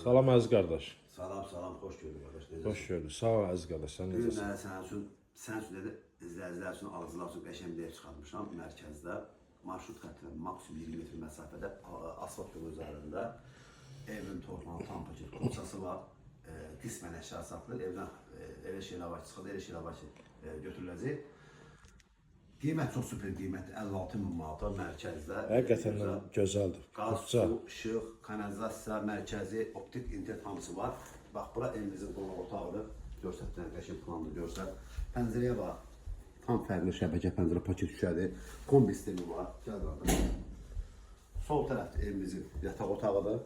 Salam əziz qardaş. Salam, xoş gördük qardaş. Hoş gördük. Sağ ol əziz qardaş. Sən Bugün necəsən? sən üçün dedi, izləyicilər üçün, alıcılar üçün qəşəng bir ev çıxartmışam mərkəzdə. Marşrut xəttlə maksimum 20 metr məsafədə asfalt yolu üzərində evin torpağı, tam paket qoçası var. Qismən əşya satılır. Evdən elə şeylər var ki, çıxır, elə şeylər var ki, götürüləcək. Qiymət çox super qiymətli, 56 min manata mərkəzdə. Həqiqətən də gözəldir. Qaz, su, işıq, kanalizasiya, mərkəzi, optik internet hamısı var. Bax, bura evimizin qonaq otağıdır. Görsətdən qəşəng planını görsət. Pəncərəyə bax. Tam fərqli şəbəkə pəncərə paket şüşədir. Kombi sistemi var. Gəl qardaş. Sol tərəfdə evimizin yataq otağıdır.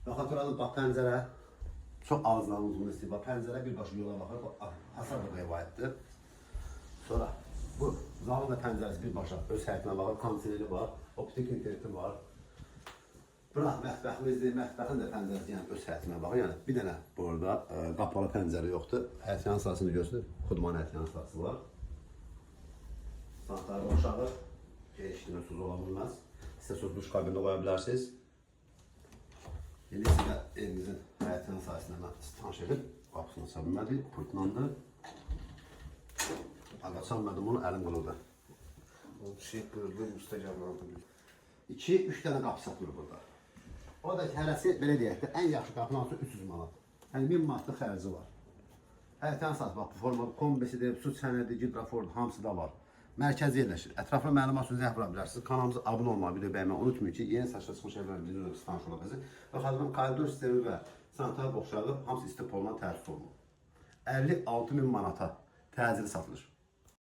Bax, hatırladım, bax, pəncərə. Çox ağızdan uzun istəyir. Bax, pəncərə birbaşa yola baxır. Hasar da rəvayətdir. Sonra bu zalın da pəncərəsi birbaşa öz həyətinə baxır. Kondisioneri var. Optik interneti var. Bura mətbəximizdir. Mətbəxin də pəncərəsi yəni öz həyətinə baxır. Yəni bir dənə burada qapalı pəncərə yoxdur. Həyətin sahəsini göstərir. Xudman həyətin sahəsi var. Santları boşalır. Geçdiyinə suz ola bilməz. İstəsəz duş kabinində qoya bilərsiniz. İndi sizə evimizin həyətin sahəsində mən tanış edib. Qapısını aça bilmədik. Pultlandı. Açamadım onu, əlim qılırdı. Şey qırıldı, müstəqəmlandı. 2-3 dənə qapı satılır burada. O da ki, hərəsi, belə deyək də, ən yaxşı qapının altı 300 manat. Yəni 1000 manatlıq xərci var. Həyətən satılır, bax, bu forma, kombisidir, su çənədir, gidrafordur, hamısı da var. Mərkəzi yerləşir. Ətraflı məlumat üçün zəh vura bilərsiniz. Kanalımıza abunə olmağı, video bəyənməyi unutmayın ki, yeni saçda çıxmış evlərin birinci tanış ola bilir. Və xadımın koridor sistemi və sanitar boşluğu hamısı istif olunan tərif olunur. 56 min manata təcili satılır.